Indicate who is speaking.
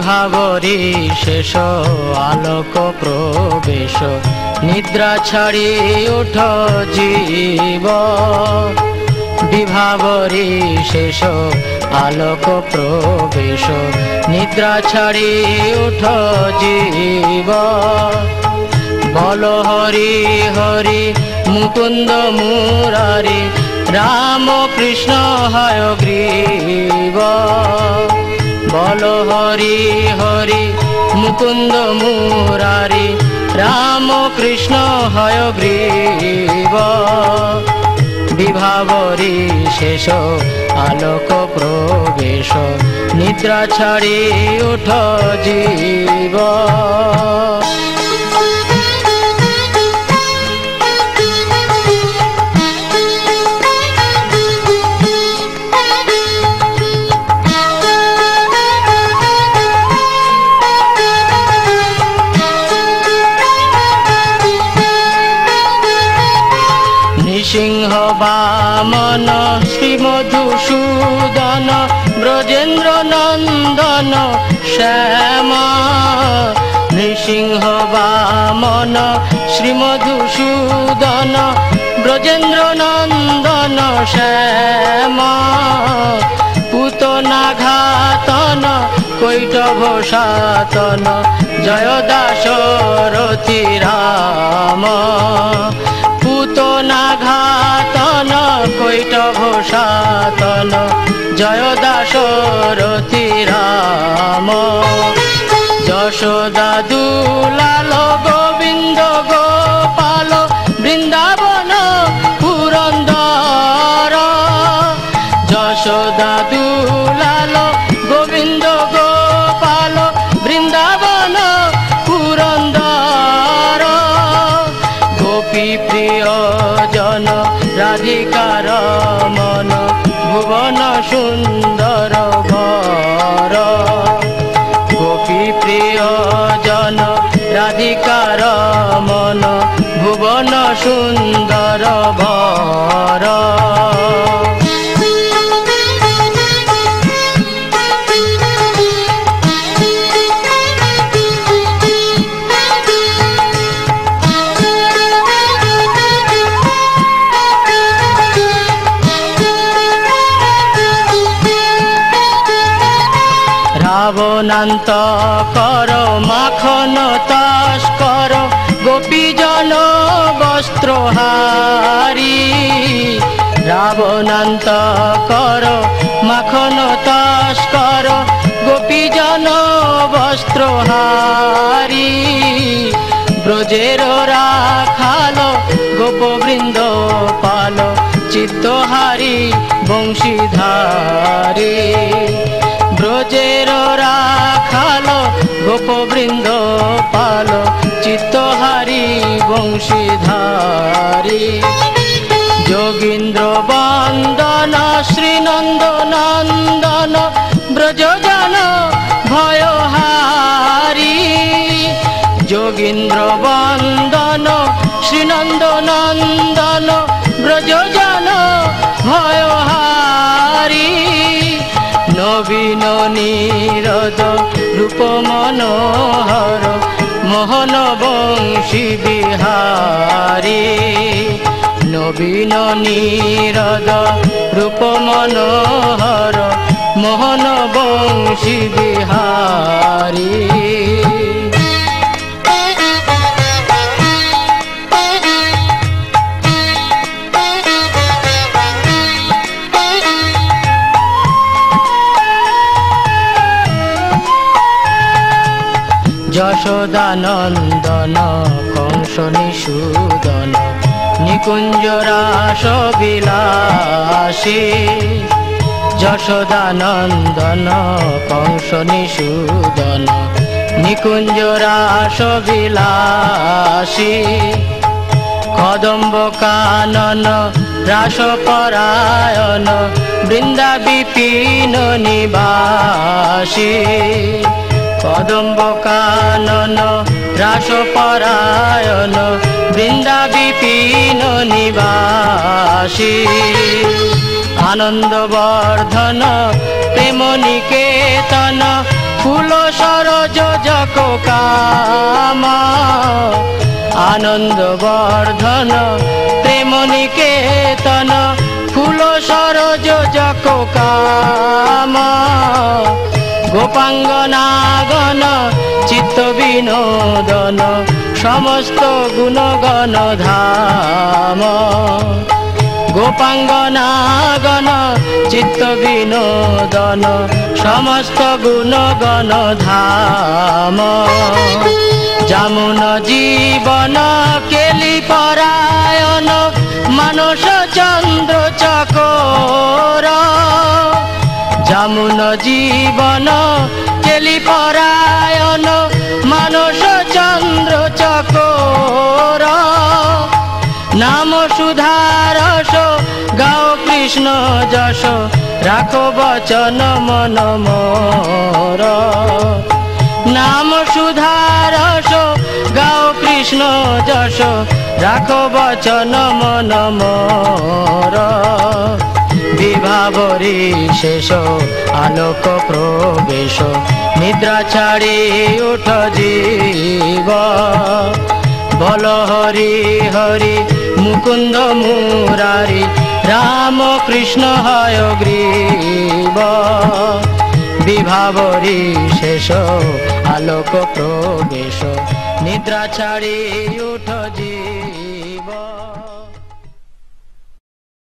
Speaker 1: বিভাবরী শেষ আলোক প্রবেশ, নিদ্রা ছাড়ি উঠ জীব। বিভাবরী শেষ আলোক প্রবেশ, নিদ্রা ছাড়ি উঠ জীব। বল হরি হরি মুকুন্দ মুরারি, রাম কৃষ্ণ হয় গ্রীব। বল হরি হরি মুকুন্দ মুরারি, রাম কৃষ্ণ হয় গ্রীব। বিভাবরী শেষ আলোক প্রবেশ, নিদ্রা ছাড়ি উঠ জীব। সিংহ বামন শ্রী মধুসূদন, ব্রজেন্দ্র নন্দন শ্যাম। নৃসিংহ বামন শ্রী মধুসূদন, ব্রজেন্দ্র নন্দন শ্যাম। পুতনা ঘাতন কৈটভ সাতন, জয় দাশরথি রাম। পুতনা ঘাতন কৈটভ সাতন, জয় দাশরথি রাম। যশোদা দুলাল গোবিন্দ গোপাল, বৃন্দাবন পুরন্দর। যশোদা দুলাল গোবিন্দ গোপাল, বৃন্দাবন পুরন্দর। গোপী প্রিয় জন রাধিকার মন, ভুবন সুন্দর ঘর। গোপী প্রিয় জন রাধিকার মন, ভুবন সুন্দর ঘর। রাবণান্ত কর মাখন তস্কর, গোপীজন বস্ত্রহারি। রাবণান্ত কর মাখন তস্কর, গোপীজন বস্ত্রহারি। ব্রজের রাখাল গোপবৃন্দ পাল, চিত্তহারি বংশীধারী। ব্রজের রাখাল গোপবৃন্দ পাল, চিত্তহারি বংশীধারী। যোগীন্দ্র বন্দন শ্রীনন্দ নন্দন, ব্রজজন ভয়হারি। যোগীন্দ্র বন্দন শ্রীনন্দ নন্দন, ব্রজজন ভয়হারি। নবীন নীরদ রূপ মনোহর, মোহন বংশী বিহারী। নবীন নীরদ রূপ মনোহর, মোহন বংশী বিহারী। যশোদানন্দন কংস নিষূদন, নিকুঞ্জ রাস বিলাসী। যশোদানন্দন কংস নিষূদন, নিকুঞ্জ রাস বিলাসী। কদম্ব কানন রাস পরায়ণ, বৃন্দা বিপিন নিবাসী। কদম্ব কানন রাস পরায়ণ, বৃন্দা বিপিন নিবাসী। আনন্দ বর্ধন প্রেম নিকেতন, ফুল সরজ যক কাম আনন্দ বর্ধন প্রেম নিকেতন ফুল সরজ যক কাম গোপাঙ্গনাগণ চিত্ত বিনোদন সমস্ত গুণগণ ধাম গোপাঙ্গনাগণ চিত্ত বিনোদন সমস্ত গুণগণ ধাম যামুন জীবন কেলি পরায়ণ মানস চন্দ্র চকোর যামুন জীবন কেলি পরায়ণ মানস চন্দ্র চকোর নাম সুধারস গাও কৃষ্ণ যশ রাখো বচন মন মোর নাম সুধারস গাও কৃষ্ণ যশ রাখো বচন মন মোর বিভাবরী শেষ আলোক প্রবেশ নিদ্রা ছাড়ি উঠ জীব বল হরি হরি মুকুন্দ মুরারি রাম কৃষ্ণ হয় গ্রীব বিভাবরী শেষ আলোক প্রবেশ নিদ্রা ছাড়ি উঠ জীব।